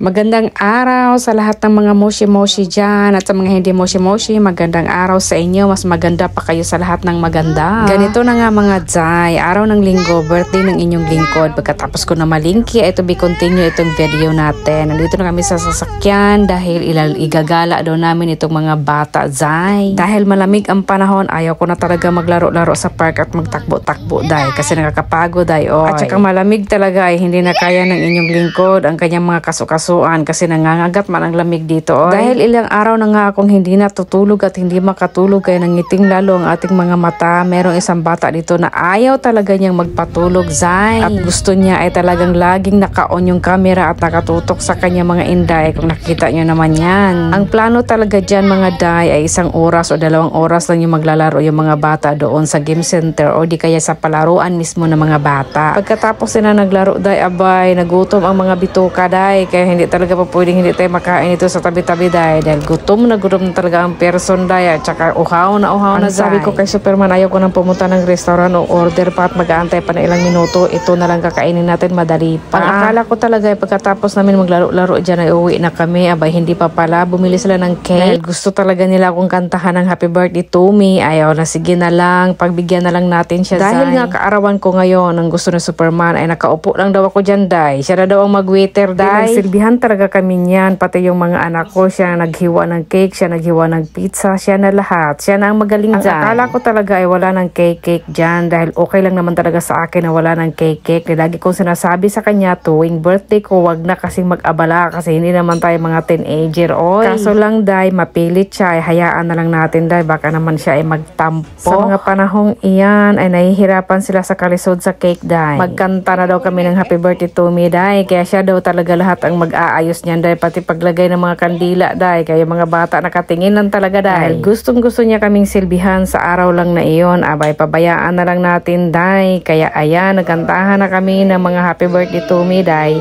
Magandang araw sa lahat ng mga moshi-moshi dyan at sa mga hindi moshi-moshi, magandang araw sa inyo. Mas maganda pa kayo sa lahat ng maganda. Ganito na nga mga Jai, araw ng linggo, birthday ng inyong lingkod. Pagkatapos ko na malingki, ito be continue itong video natin. Nandito na kami sa sasakyan dahil igagala daw namin itong mga bata Jai. Dahil malamig ang panahon, ayaw ko na talaga maglaro-laro sa park at magtakbo-takbo dahil kasi nakakapagod dahil. At saka malamig talaga ay hindi na kaya ng inyong lingkod ang kanyang mga kaso-kaso kasi nangangagat man ang lamig dito. Dahil ilang araw na nga akong hindi natutulog at hindi makatulog kaya nangiting lalo ang ating mga mata. Merong isang bata dito na ayaw talaga niyang magpatulog, Zay. At gusto niya ay talagang laging naka-on yung camera at nakatutok sa kanya mga inday. Kung nakita niyo naman yan. Ang plano talaga dyan mga day ay 1 oras o 2 oras lang yung maglalaro yung mga bata doon sa game center o di kaya sa palaruan mismo ng mga bata. Pagkatapos na naglaro day, abay, nagutom ang mga bituka day. Kaya hindi talaga pa pwedeng hindi tayo makain ito sa tabi-tabi dahil gutom na talaga ang person dahil at saka uhaw na sabi ko kay Superman, ayaw ko nang pumunta ng restaurant o order pa at mag-aantay pa na ilang minuto, ito na lang kakainin natin, madali pa. Ang akala ko talaga pagkatapos namin maglaro-laro dyan ay uwi na kami, abay hindi pa pala, bumili sila ng cake dahil gusto talaga nila akong kantahan ng happy birthday to me. Ayaw na, sige na lang, pagbigyan na lang natin siya dahil nga kaarawan ko ngayon ang gusto ng Superman ay nakaupo lang daw ako dyan day, siya na daw ang mag-waiter day. Silbihan talaga kami niyan, pati yung mga anak ko, siya naghiwa ng cake, siya naghiwa ng pizza, siya na lahat, siya na ang magaling dyan. Ang akala ko talaga ay wala ng cake dyan dahil okay lang naman talaga sa akin na wala ng cake. Lagi kong sinasabi sa kanya tuwing birthday ko, wag na kasing mag-abala kasi hindi naman tayo mga teenager. Kaso lang day, mapilit siya, ay hayaan na lang natin day, baka naman siya ay magtampo. Sa mga panahong iyan ay nahihirapan sila sa kalisod sa cake day. Magkanta na daw kami ng happy birthday to me day, kaya siya daw talaga lahat ang mag-aayos niyan day, pati paglagay ng mga kandila day, kaya mga bata nakatingin lang talaga dahil gustong-gusto niya kaming silbihan sa araw lang na iyon. Abay, pabayaan na lang natin day, kaya ayan, nagkantahan na kami ng mga happy birthday to me day.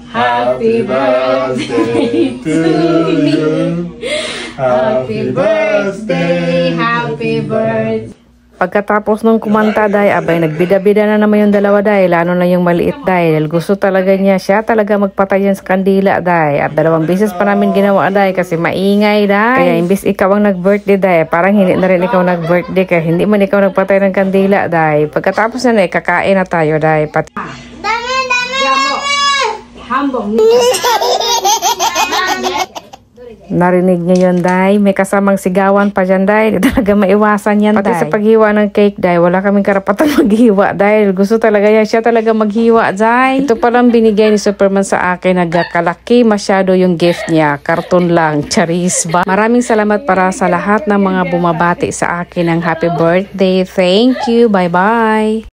Happy birthday to you. Happy birthday, happy birthday. Pagkatapos nung kumanta day, abay nagbida-bida na naman yung dalawa day, lalo na yung maliit day, dahil gusto talaga niya, siya talaga magpatay yan sa kandila day, at 2 beses pa namin ginawa day kasi maingay day. Kaya imbis ikaw ang nag-birthday day, parang hindi na rin ikaw nag-birthday kaya hindi man ikaw nagpatay ng kandila day. Pagkatapos na kakain na tayo day. Hambong. Narinig niyo yun day, may kasamang sigawan pa dyan day, hindi talaga maiwasan yan day. Pati sa paghiwa ng cake day, wala kaming karapatan maghiwa dahil gusto talaga yan, siya talaga maghiwa day. Ito palang binigay ni Superman sa akin, nagkalaki masyado yung gift niya, karton lang, charis ba. Maraming salamat para sa lahat ng mga bumabati sa akin ng happy birthday. Thank you, bye bye.